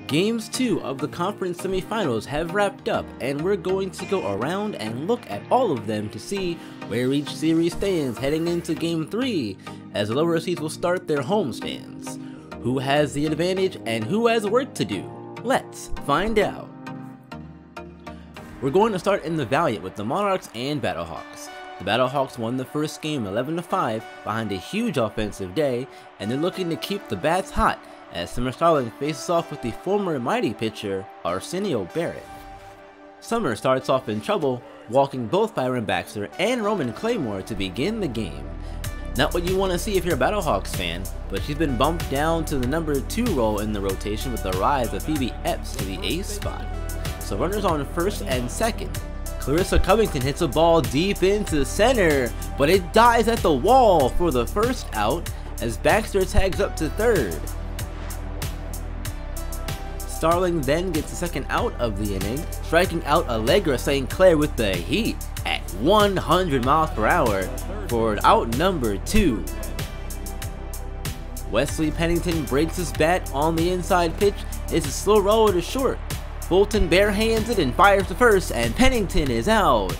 Games 2 of the Conference Semifinals have wrapped up, and we're going to go around and look at all of them to see where each series stands heading into Game 3, as the lower seeds will start their homestands. Who has the advantage and who has work to do? Let's find out. We're going to start in the Valiant with the Monarchs and Battlehawks. The Battlehawks won the first game 11-5 behind a huge offensive day, and they're looking to keep the bats hot as Summer Starling faces off with the former Mighty pitcher, Arsenio Barrett. Summer starts off in trouble, walking both Byron Baxter and Roman Claymore to begin the game. Not what you want to see if you're a Battlehawks fan, but she's been bumped down to the number 2 role in the rotation with the rise of Phoebe Epps to the ace spot. So runners on first and second. Clarissa Covington hits a ball deep into center, but it dies at the wall for the first out as Baxter tags up to third. Starling then gets the second out of the inning, striking out Allegra St. Clair with the heat at 100 miles per hour for out number 2. Wesley Pennington breaks his bat on the inside pitch. It's a slow roll to short. Bolton barehands it and fires to first, and Pennington is out.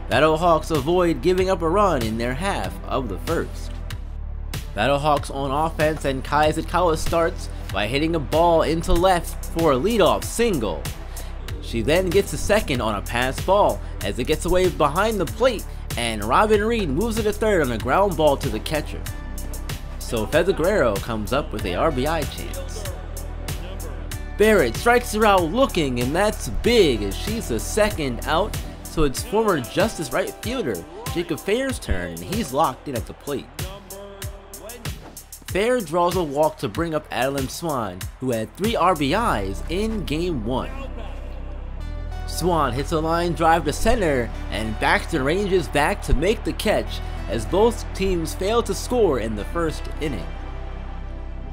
Battlehawks avoid giving up a run in their half of the first. Battlehawks on offense, and Kai Zitkawa starts by hitting a ball into left for a leadoff single. She then gets a second on a pass ball as it gets away behind the plate, and Robin Reed moves it to third on a ground ball to the catcher. So Feather Guerrero comes up with a RBI chance. Barrett strikes her out looking, and that's big as she's the second out, so it's former Justice right fielder Jacob Fair's turn, and he's locked in at the plate. Fair draws a walk to bring up Adeline Swan, who had 3 RBIs in Game 1. Swan hits a line drive to center, and Baxter ranges back to make the catch as both teams fail to score in the first inning.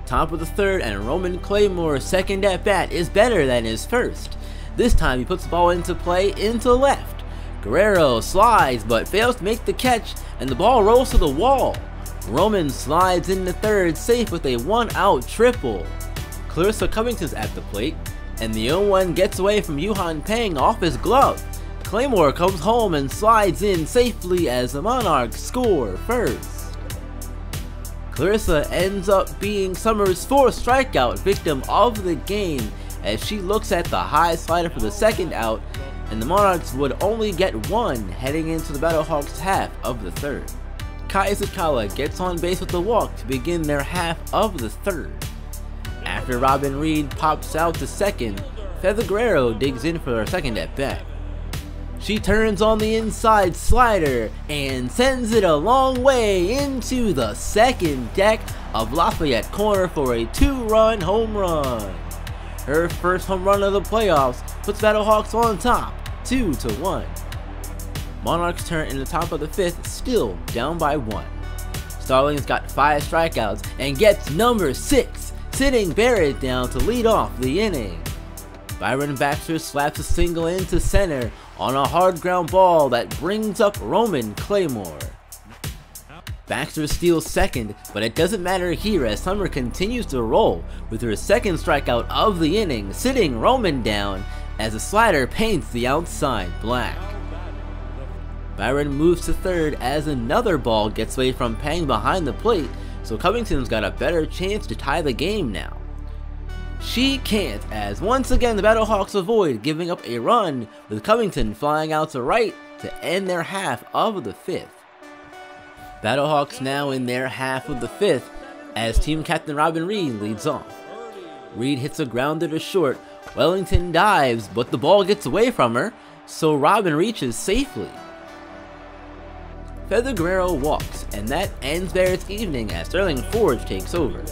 Top of the third, and Roman Claymore's second at bat is better than his first. This time he puts the ball into play into left. Guerrero slides but fails to make the catch, and the ball rolls to the wall. Roman slides into third, safe with a 1-out triple. Clarissa Covington's at the plate, and the 0-1 gets away from Yuhan Peng off his glove. Claymore comes home and slides in safely as the Monarchs score first. Clarissa ends up being Summer's 4th strikeout victim of the game as she looks at the high slider for the second out, and the Monarchs would only get 1 heading into the Battlehawks half of the third. Kai Zitkawa gets on base with the walk to begin their half of the third. After Robin Reed pops out to second, Feather Guerrero digs in for her second at bat. She turns on the inside slider and sends it a long way into the second deck of Lafayette Corner for a 2-run home run. Her first home run of the playoffs puts Battlehawks on top, 2-1. Monarchs turn in the top of the 5th, still down by 1. Starling's got 5 strikeouts and gets number 6, sitting Barrett down to lead off the inning. Byron Baxter slaps a single into center on a hard ground ball that brings up Roman Claymore. Baxter steals second, but it doesn't matter here as Summer continues to roll with her second strikeout of the inning, sitting Roman down as the slider paints the outside black. Byron moves to third as another ball gets away from Peng behind the plate, so Covington's got a better chance to tie the game now. She can't, as once again the Battlehawks avoid giving up a run, with Covington flying out to right to end their half of the 5th. Battlehawks now in their half of the 5th as team captain Robin Reed leads off. Reed hits a grounder to short, Wellington dives, but the ball gets away from her, so Robin reaches safely. Feather Guerrero walks, and that ends Barrett's evening as Sterling Forge takes over.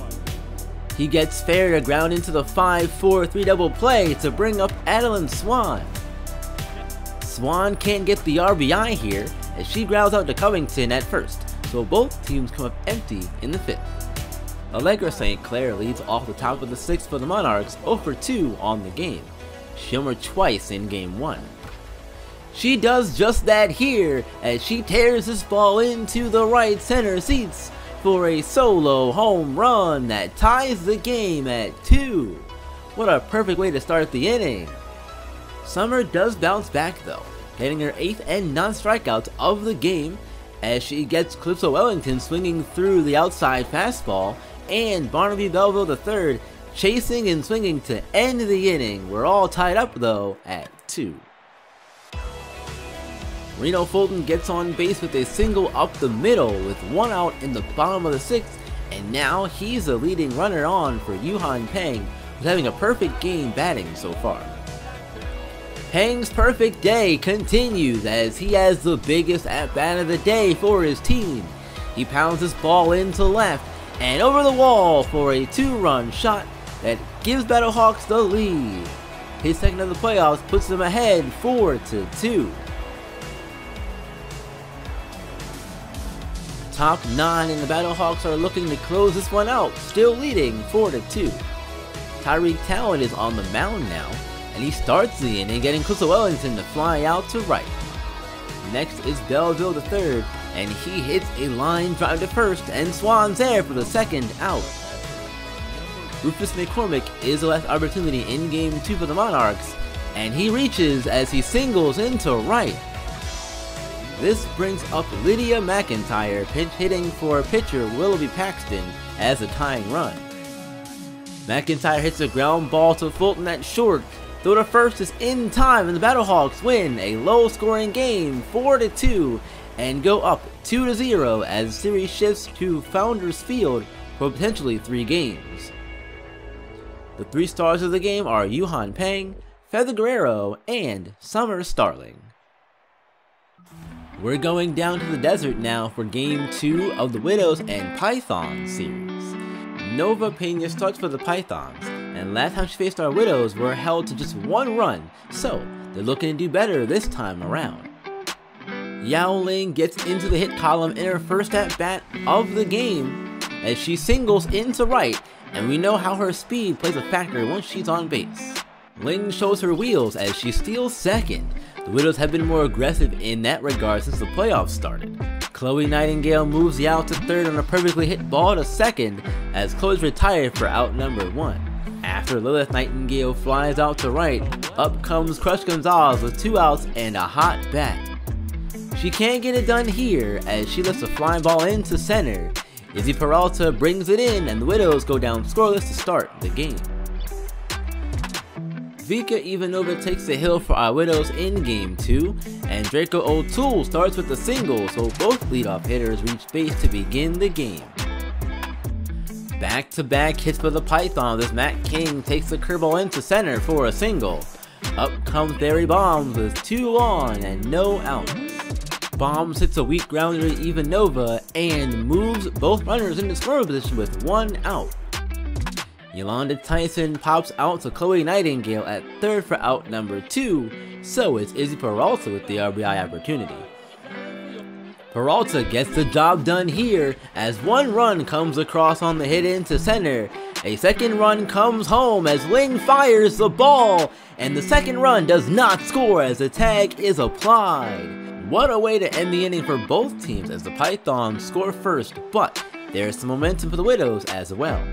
He gets Fair to ground into the 5-4-3 double play to bring up Adeline Swan. Swan can't get the RBI here as she grounds out to Covington at first, so both teams come up empty in the 5th. Allegra St. Clair leads off the top of the 6th for the Monarchs, 0-for-2 on the game. She homered twice in Game 1. She does just that here as she tears this ball into the right center seats for a solo home run that ties the game at 2. What a perfect way to start the inning. Summer does bounce back though, getting her 8th and 9th strikeouts of the game as she gets Calypso Wellington swinging through the outside fastball and Barnaby Belleville III chasing and swinging to end the inning. We're all tied up though at 2. Reno Fulton gets on base with a single up the middle with 1 out in the bottom of the 6th, and now he's the leading runner on for Yuhan Peng, who's having a perfect game batting so far. Peng's perfect day continues as he has the biggest at-bat of the day for his team. He pounds his ball into left and over the wall for a 2-run shot that gives Battlehawks the lead. His second of the playoffs puts them ahead 4-2. Top 9 and the Battlehawks are looking to close this one out, still leading 4-2. Tyreek Talon is on the mound now, and he starts the inning getting Calypso Wellington to fly out to right. Next is Belleville III, and he hits a line drive to first and swans there for the 2nd out. Rufus McCormick is the last opportunity in Game 2 for the Monarchs, and he reaches as he singles into right. This brings up Lydia McIntyre pinch hitting for pitcher Willoughby Paxton as a tying run. McIntyre hits a ground ball to Fulton at short, though the first is in time and the Battlehawks win a low-scoring game 4-2 and go up 2-0 as the series shifts to Founders Field for potentially 3 games. The 3 stars of the game are Yuhan Peng, Feather Guerrero, and Summer Starling. We're going down to the desert now for Game 2 of the Widows and Pythons series. Nova Pena starts for the Pythons, and last time she faced our Widows were held to just 1 run, so they're looking to do better this time around. Yao Ling gets into the hit column in her first at-bat of the game as she singles into right, and we know how her speed plays a factor once she's on base. Ling shows her wheels as she steals second. The Widows have been more aggressive in that regard since the playoffs started. Chloe Nightingale moves Yao to third on a perfectly hit ball to second as Chloe's retired for out number 1. After Lilith Nightingale flies out to right, up comes Crush Gonzalez with 2 outs and a hot bat. She can't get it done here as she lifts a flying ball into center. Izzy Peralta brings it in and the Widows go down scoreless to start the game. Vika Ivanova takes the hill for our Widows in Game 2, and Draco O'Toole starts with a single, so both leadoff hitters reach base to begin the game. Back-to-back hits for the Pythons as Matt King takes the curveball into center for a single. Up comes Barry Bombs with 2 on and no outs. Bombs hits a weak grounder to Ivanova and moves both runners into scoring position with 1 out. Yolanda Tyson pops out to Chloe Nightingale at third for out number 2, so it's Izzy Peralta with the RBI opportunity. Peralta gets the job done here as 1 run comes across on the hit into center. A 2nd run comes home as Ling fires the ball, and the 2nd run does not score as the tag is applied. What a way to end the inning for both teams as the Pythons score first, but there's some momentum for the Widows as well.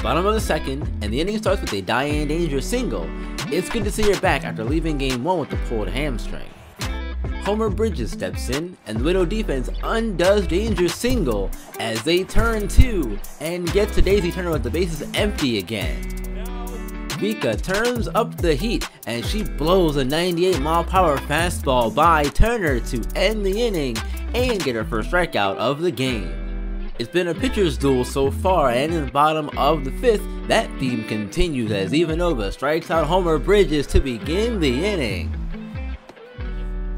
Bottom of the 2nd, and the inning starts with a Diane Danger single. It's good to see her back after leaving Game 1 with the pulled hamstring. Homer Bridges steps in, and the Widow defense undoes Danger's single as they turn 2 and get to Daisy Turner with the bases empty again. Vika turns up the heat and she blows a 98-mile-per-hour fastball by Turner to end the inning and get her first strikeout of the game. It's been a pitcher's duel so far, and in the bottom of the 5th, that theme continues as Ivanova strikes out Homer Bridges to begin the inning.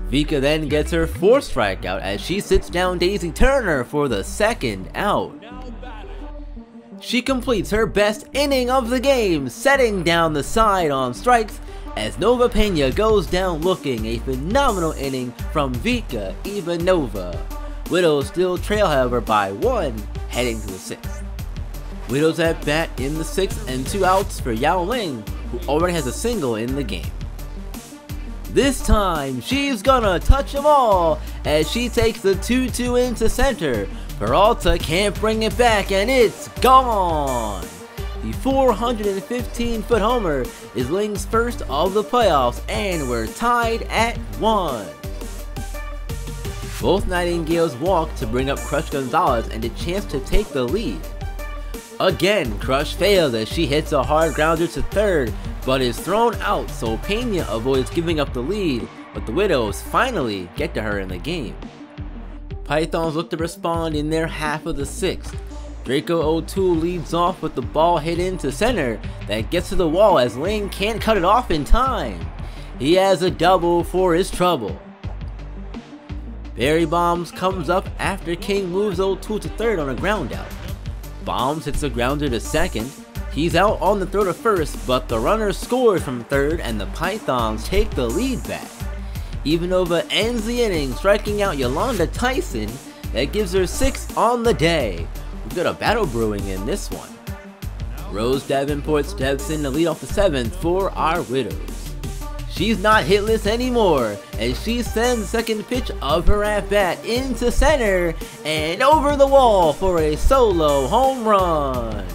Vika then gets her 4th strikeout as she sits down Daisy Turner for the 2nd out. She completes her best inning of the game, setting down the side on strikes as Nova Pena goes down looking a phenomenal inning from Vika Ivanova. Widows still trail, however, by 1 heading to the 6th. Widows at bat in the 6th and 2 outs for Yao Ling, who already has a single in the game. This time, she's gonna touch them all as she takes the 2-2 into center. Peralta can't bring it back and it's gone. The 415-foot homer is Ling's first of the playoffs, and we're tied at 1. Both Nightingales walk to bring up Crush Gonzalez and a chance to take the lead. Again, Crush fails as she hits a hard grounder to third, but is thrown out, so Pena avoids giving up the lead, but the Widows finally get to her in the game. Pythons look to respond in their half of the 6th. Draco O'Toole leads off with the ball hit into center that gets to the wall as Ling can't cut it off in time. He has a double for his trouble. Barry Bombs comes up after King moves O'Toole to third on a ground out. Bombs hits a grounder to second. He's out on the throw to first, but the runner scores from third and the Pythons take the lead back. Ivanova ends the inning striking out Yolanda Tyson that gives her 6th on the day. We've got a battle brewing in this one. Rose Davenport steps in to lead off the 7th for our Widows. She's not hitless anymore as she sends the second pitch of her at-bat into center and over the wall for a solo home run.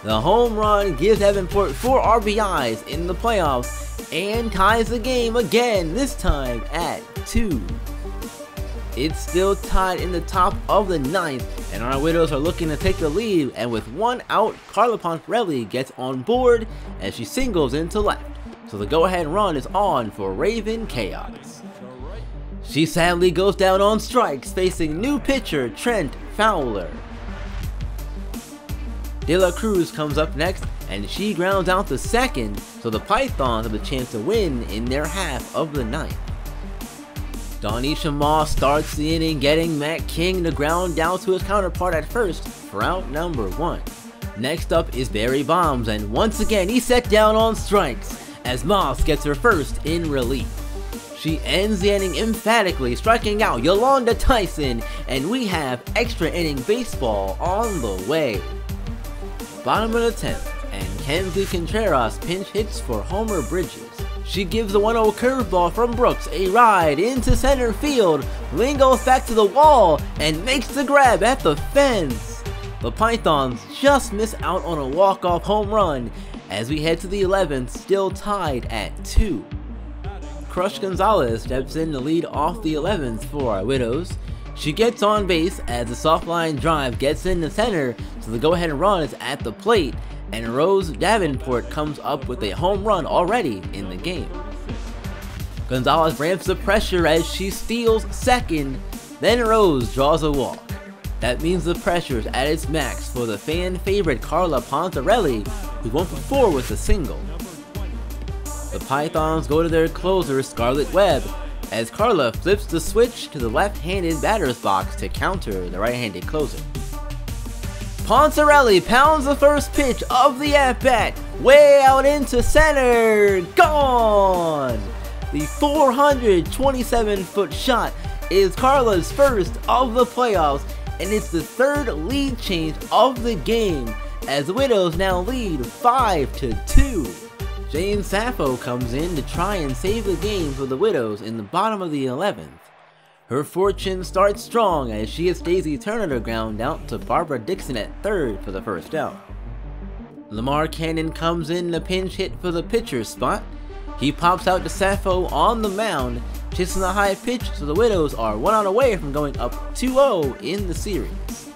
The home run gives Davenport 4 RBIs in the playoffs and ties the game again, this time at 2. It's still tied in the top of the 9th, and our Widows are looking to take the lead, and with 1 out, Carla Pontarelli gets on board as she singles into left, so the go-ahead run is on for Raven Chaos. She sadly goes down on strikes, facing new pitcher Trent Fowler. De La Cruz comes up next, and she grounds out the second, so the Pythons have a chance to win in their half of the 9th. Donisha Moss starts the inning, getting Matt King to ground out to his counterpart at first for out number 1. Next up is Barry Bombs, and once again he's set down on strikes as Moss gets her first in relief. She ends the inning emphatically, striking out Yolanda Tyson, and we have extra inning baseball on the way. Bottom of the 10th, and Kenzie Contreras pinch hits for Homer Bridges. She gives the 1-0 curveball from Brooks a ride into center field. Ling goes back to the wall and makes the grab at the fence. The Pythons just miss out on a walk-off home run as we head to the 11th, still tied at 2. Crush Gonzalez steps in to lead off the 11th for our Widows. She gets on base as the soft line drive gets into center, so the go-ahead run is at the plate, and Rose Davenport comes up with a home run already in the game. Gonzalez ramps the pressure as she steals second, then Rose draws a walk. That means the pressure is at its max for the fan favorite Carla Pontarelli, who's 1 for 4 with a single. The Pythons go to their closer Scarlett Webb, as Carla flips the switch to the left-handed batter's box to counter the right-handed closer. Pontarelli pounds the first pitch of the at-bat, way out into center, gone! The 427-foot shot is Carla's first of the playoffs, and it's the 3rd lead change of the game, as the Widows now lead 5-2. Jane Sappho comes in to try and save the game for the Widows in the bottom of the 11th. Her fortune starts strong as she hits Daisy Turner to ground out to Barbara Dixon at third for the first out. Lamar Cannon comes in to pinch hit for the pitcher's spot. He pops out to Sappho on the mound, chasing the high pitch, so the Widows are 1 out away from going up 2-0 in the series.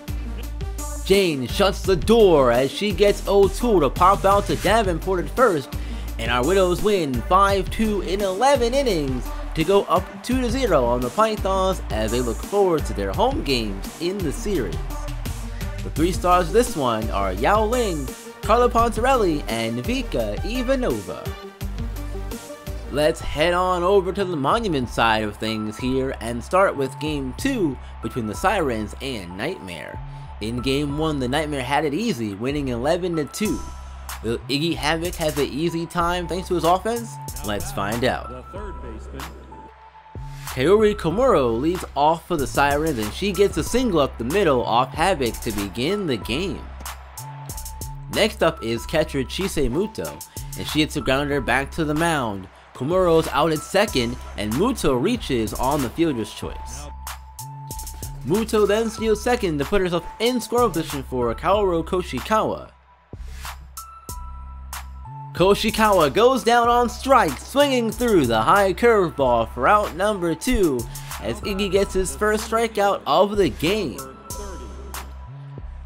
Jane shuts the door as she gets O'Toole to pop out to Davenport at first, and our Widows win 5-2 in 11 innings to go up 2-0 on the Pythons as they look forward to their home games in the series. The 3 stars of this one are Yao Ling, Carla Pontarelli, and Vika Ivanova. Let's head on over to the Monument side of things here and start with Game 2 between the Sirens and Nightmare. In Game 1, the Nightmare had it easy, winning 11-2. Will Iggy Havoc have an easy time thanks to his offense? Let's find out. Kaori Komuro leads off for the Sirens, and she gets a single up the middle off Havoc to begin the game. Next up is catcher Chise Muto, and she hits a grounder back to the mound. Komuro's out at second, and Muto reaches on the fielder's choice. Muto then steals second to put herself in scoring position for Kaoru Koshikawa. Koshikawa goes down on strike, swinging through the high curveball for out number 2 as Iggy gets his first strikeout of the game.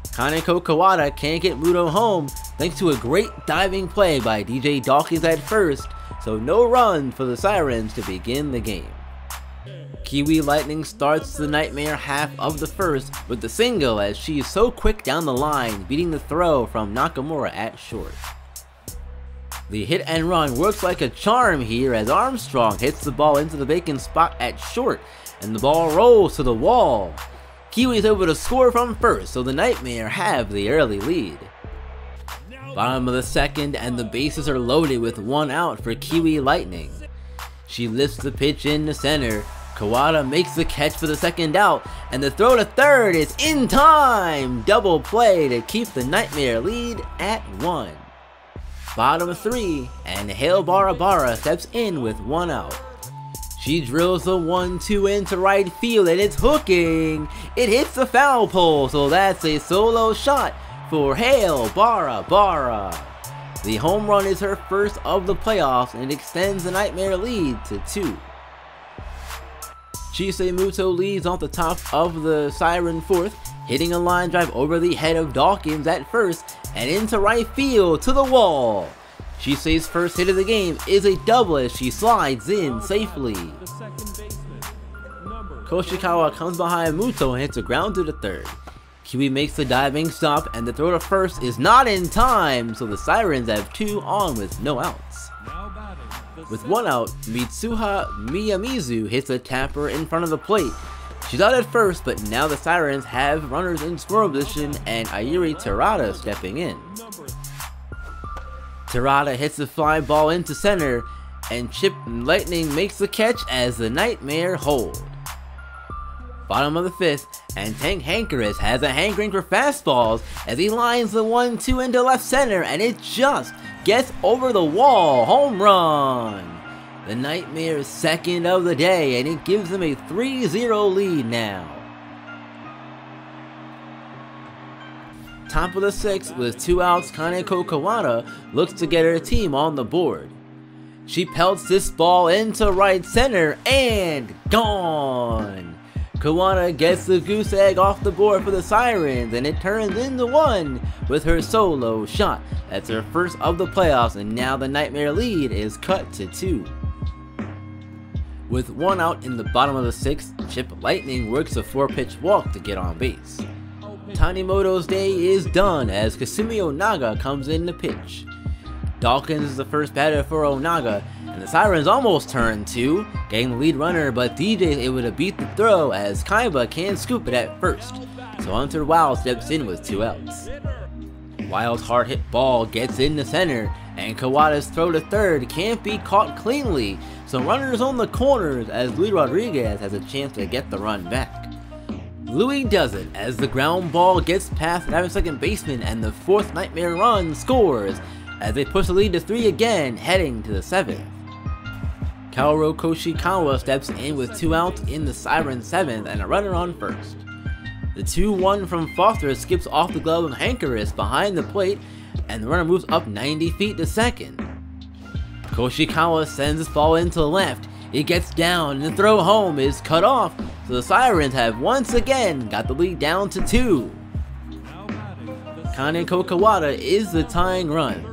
Kaneko Kawada can't get Muto home thanks to a great diving play by DJ Dawkins at first, so no run for the Sirens to begin the game. Kiwi Lightning starts the Nightmare half of the first with the single as she is so quick down the line, beating the throw from Nakamura at short. The hit and run works like a charm here as Armstrong hits the ball into the vacant spot at short and the ball rolls to the wall. Kiwi is able to score from first, so the Nightmare have the early lead. Bottom of the second and the bases are loaded with 1 out for Kiwi Lightning. She lifts the pitch into center. Kawada makes the catch for the second out, and the throw to third is in time! Double play to keep the Nightmare lead at 1. Bottom 3, and Hail Bara Bara steps in with 1 out. She drills the 1-2 into right field and it's hooking! It hits the foul pole, so that's a solo shot for Hail Bara Bara. The home run is her first of the playoffs and it extends the Nightmare lead to 2. Chisei Muto leads off the top of the Siren 4th, hitting a line drive over the head of Dawkins at first and into right field to the wall. Chisei's first hit of the game is a double as she slides in safely. Koshikawa comes behind Muto and hits a grounder to third. Kiwi makes the diving stop and the throw to first is not in time, so the Sirens have 2 on with no outs. With 1 out, Mitsuha Miyamizu hits a tapper in front of the plate. She's out at first, but now the Sirens have runners in scoring position and Ayuri Terada stepping in. Terada hits the fly ball into center, and Chip Lightning makes the catch as the Nightmare hold. Bottom of the 5th, and Tank Hankeris has a hankering for fastballs as he lines the 1-2 into left center, and it just gets over the wall. Home run! The Nightmare's second of the day, and it gives them a 3-0 lead now. Top of the 6th with 2 outs, Kaneko Kawada looks to get her team on the board. She pelts this ball into right center and gone! Kawada gets the goose egg off the board for the Sirens and it turns into 1 with her solo shot. That's her first of the playoffs and now the Nightmare lead is cut to 2. With 1 out in the bottom of the 6th, Chip Lightning works a 4-pitch walk to get on base. Tanimoto's day is done as Kasumi Onaga comes in to pitch. Dawkins is the first batter for Onaga, and the Sirens almost turn 2, getting the lead runner, but DJ is able to beat the throw as Kaiba can't scoop it at first, so Hunter Wild steps in with 2 outs. Wild's hard hit ball gets into center, and Kawada's throw to third can't be caught cleanly, so runners on the corners as Luis Rodriguez has a chance to get the run back. Louis does it as the ground ball gets past the second baseman and the 4th Nightmare run scores as they push the lead to 3 again, heading to the 7th. Kaoru Koshikawa steps in with 2 outs in the Siren 7th and a runner on first. The 2-1 from Foster skips off the glove of Hankeris behind the plate and the runner moves up 90 feet to second. Koshikawa sends this ball into left. It gets down and the throw home is cut off, so the Sirens have once again got the lead down to 2. Kaneko Kawada is the tying run.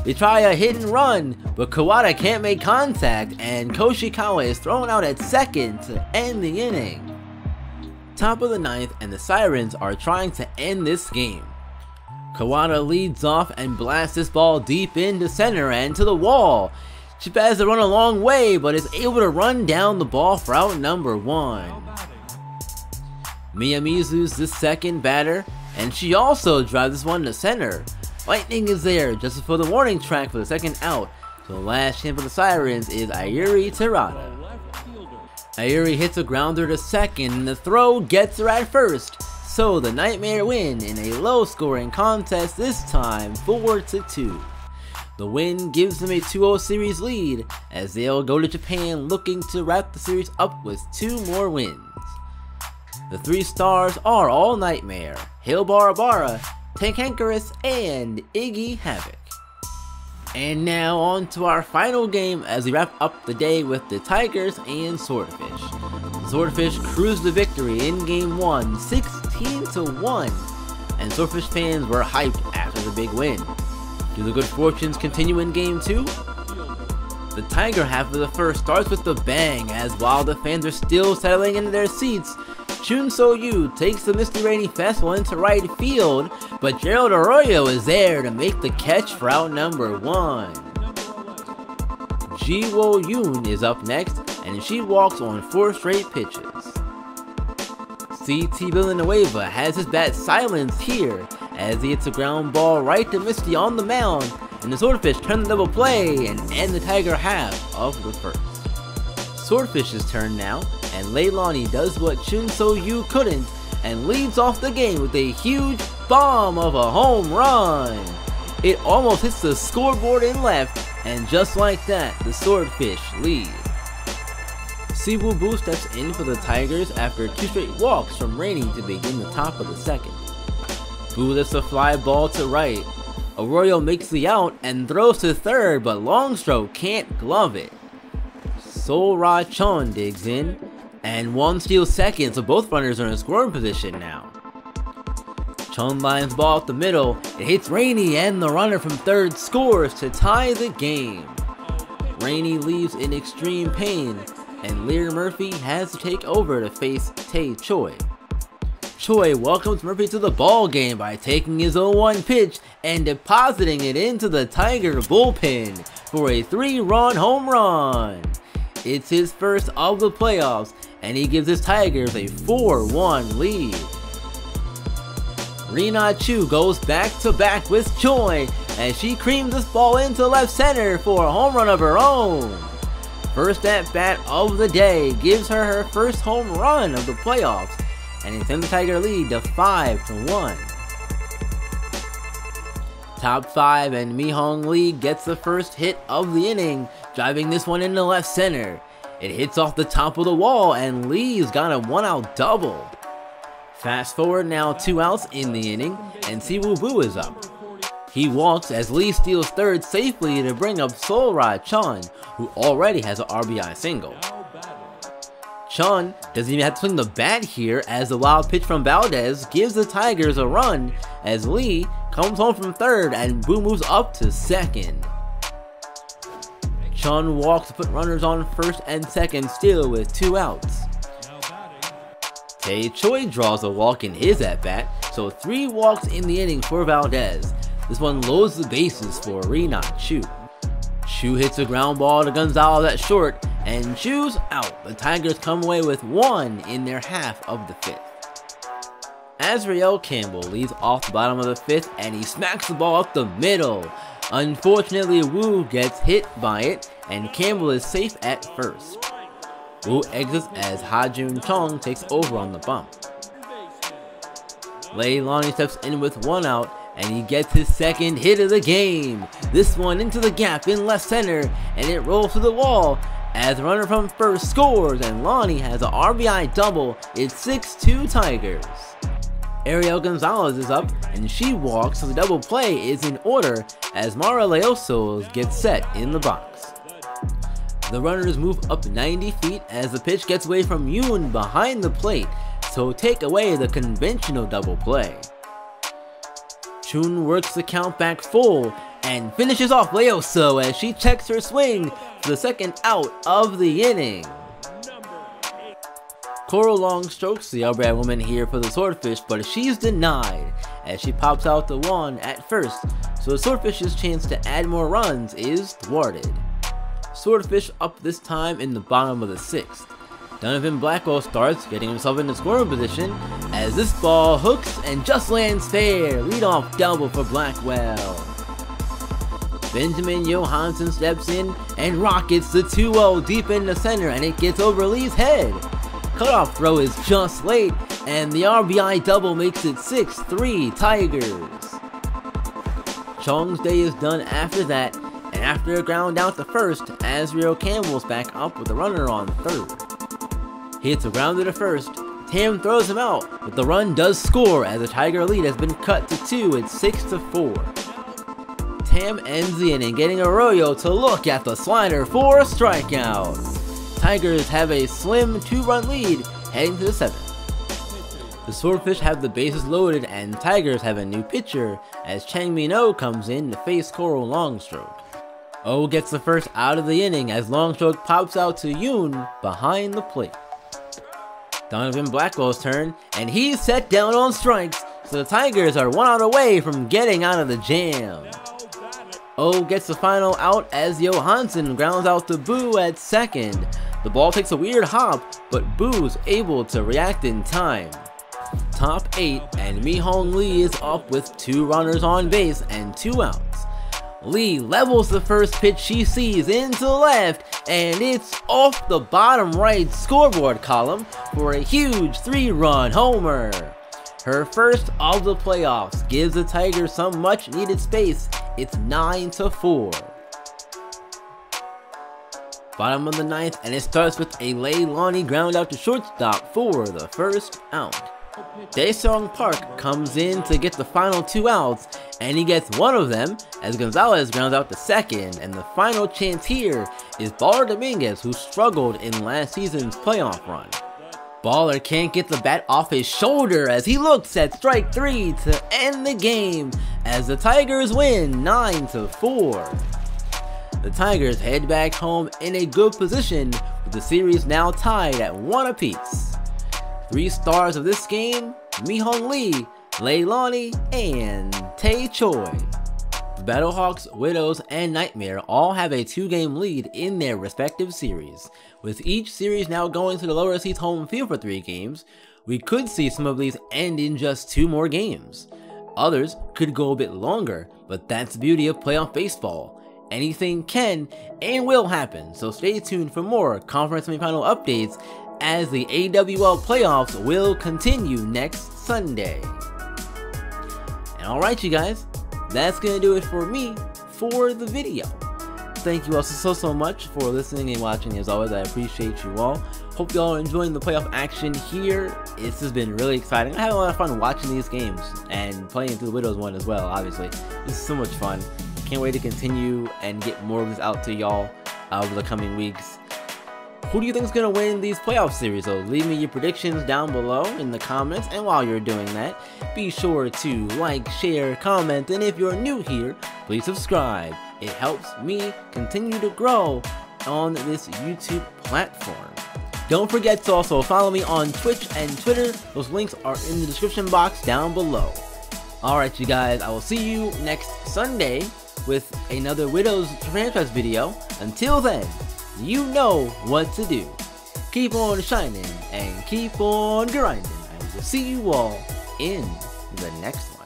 They try a hit and run, but Kawada can't make contact and Koshikawa is thrown out at second to end the inning. Top of the 9th and the Sirens are trying to end this game. Kawada leads off and blasts this ball deep into center and to the wall. Chip has to run a long way, but is able to run down the ball for out number 1. Miyamizu's the second batter, and she also drives this one to center. Lightning is there just before the warning track for the second out, so the last chance for the Sirens is Ayuri Terada. Ayuri hits a grounder to second, and the throw gets her at first, so the Nightmare win in a low-scoring contest this time, 4-2. The win gives them a 2-0 series lead as they'll go to Japan looking to wrap the series up with 2 more wins. The 3 stars are all Nightmare, Hail Bara Bara, Tank Hankeris, and Iggy Havoc. And now on to our final game as we wrap up the day with the Tigers and Swordfish. Swordfish cruised the victory in game 1, 16-1, and Swordfish fans were hyped after the big win. Do the good fortunes continue in game 2? The Tiger half of the first starts with a bang, as while the fans are still settling into their seats, Chun So-yu takes the Misty Rainy fastball into right field, but Gerald Arroyo is there to make the catch for out number 1. Ji Wo-yoon is up next, and she walks on 4 straight pitches. CT Villanueva has his bat silenced here, as he hits a ground ball right to Misty on the mound, and the Swordfish turn the double play and end the Tiger half of the first. Swordfish's turn now, and Leilani does what Chun So-yu couldn't and leads off the game with a huge bomb of a home run. It almost hits the scoreboard in left, and just like that, the Swordfish lead. Siwoo Boo steps in for the Tigers after 2 straight walks from Rainey to begin the top of the second. Boo lifts a fly ball to right. Arroyo makes the out and throws to third, but Longstroke can't glove it. Sol-Ra Chon digs in, and 1 steals second, so both runners are in scoring position now. Chon lines ball up the middle, it hits Rainey, and the runner from third scores to tie the game. Rainey leaves in extreme pain, and Lear Murphy has to take over to face Tae Choi. Choi welcomes Murphy to the ball game by taking his 0-1 pitch and depositing it into the Tiger bullpen for a 3-run home run. It's his first of the playoffs, and he gives his Tigers a 4-1 lead. Rina Chu goes back-to-back with Choi, and she creams this ball into left center for a home run of her own. First at-bat of the day gives her her first home run of the playoffs, and extends the Tiger lead to 5-1. Top 5 and Mi-hong Lee gets the first hit of the inning, driving this one into left center. It hits off the top of the wall, and Lee's got a 1-out double. Fast forward now 2 outs in the inning, and Siwoo Boo is up. He walks as Lee steals third safely to bring up Sol-Ra Chon, who already has an RBI single. Chon doesn't even have to swing the bat here, as the wild pitch from Valdez gives the Tigers a run as Lee comes home from third and Boo moves up to second. Chon walks to put runners on first and second still with 2 outs. Tae Choi draws a walk in his at-bat, so 3 walks in the inning for Valdez. This one loads the bases for Rina Chu. Chu hits a ground ball to Gonzalez at short, and Chu's out. The Tigers come away with 1 in their half of the 5th. Azrael Campbell leads off the bottom of the 5th, and he smacks the ball up the middle. Unfortunately, Wu gets hit by it, and Campbell is safe at first. Wu exits as Ha-Jun Chong takes over on the bump. Leilani steps in with 1 out, and he gets his second hit of the game. This one into the gap in left center, and it rolls to the wall as the runner from first scores, and Lonnie has an RBI double. It's 6-2 Tigers. Ariel Gonzalez is up, and she walks, so the double play is in order as Mara Leosos gets set in the box. The runners move up 90 feet as the pitch gets away from Yoon behind the plate, so take away the conventional double play. Chun works the count back full and finishes off Leoso as she checks her swing for the second out of the inning. Coral Long strokes the upright woman here for the Swordfish, but she's denied as she pops out the 1 at first, so the Swordfish's chance to add more runs is thwarted. Swordfish up this time in the bottom of the 6th. Donovan Blackwell starts, getting himself into scoring position as this ball hooks and just lands fair. Leadoff double for Blackwell. Benjamin Johansson steps in and rockets the 2-0 deep in the center, and it gets over Lee's head. Cutoff throw is just late, and the RBI double makes it 6-3 Tigers. Chong's day is done after that, and after a ground out to first, Azrael Campbell's back up with a runner on third. He hits a grounder to first. Tam throws him out, but the run does score as the Tiger lead has been cut to 2. It's 6-4. Tam ends the inning getting Arroyo to look at the slider for a strikeout. Tigers have a slim 2-run lead heading to the 7th. The Swordfish have the bases loaded and Tigers have a new pitcher as Chang Min-oh comes in to face Coral Longstroke. Oh gets the first out of the inning as Longstroke pops out to Yoon behind the plate. Donovan Blackwell's turn and he's set down on strikes, so the Tigers are 1 out away from getting out of the jam. Oh gets the final out as Johansson grounds out to Boo at second. The ball takes a weird hop, but Boo's able to react in time. Top 8 and Mi-hong Lee is up with 2 runners on base and 2 outs. Lee levels the first pitch she sees into left and it's off the bottom right scoreboard column for a huge 3-run homer. Her first of the playoffs gives the Tigers some much needed space. It's 9-4. Bottom of the 9th and it starts with a Leilani ground out to shortstop for the first out. Daesung Park comes in to get the final 2 outs and he gets one of them as Gonzalez grounds out to second, and the final chance here is Baller Dominguez, who struggled in last season's playoff run. Baller can't get the bat off his shoulder as he looks at strike 3 to end the game as the Tigers win 9-4. The Tigers head back home in a good position with the series now tied at 1 apiece. 3 stars of this game: Mi-hong Lee, Leilani, and Tae Choi. The Battlehawks, Widows, and Nightmare all have a 2-game lead in their respective series. With each series now going to the lower seeds home field for 3 games, we could see some of these end in just 2 more games. Others could go a bit longer, but that's the beauty of playoff baseball. Anything can and will happen, so stay tuned for more conference semifinal updates as the AWL playoffs will continue next Sunday. And alright you guys, that's gonna do it for me for the video. Thank you all so much for listening and watching. As always, I appreciate you all. Hope you all are enjoying the playoff action here. This has been really exciting. I had a lot of fun watching these games and playing through the Widows one as well, obviously. This is so much fun. Can't wait to continue and get more of this out to y'all over the coming weeks. Who do you think is going to win these playoff series? So leave me your predictions down below in the comments, and while you're doing that, be sure to like, share, comment, and if you're new here, please subscribe. It helps me continue to grow on this YouTube platform. Don't forget to also follow me on Twitch and Twitter. Those links are in the description box down below. Alright you guys, I will see you next Sunday with another Widows franchise video. Until then, you know what to do. Keep on shining and keep on grinding. I will see you all in the next one.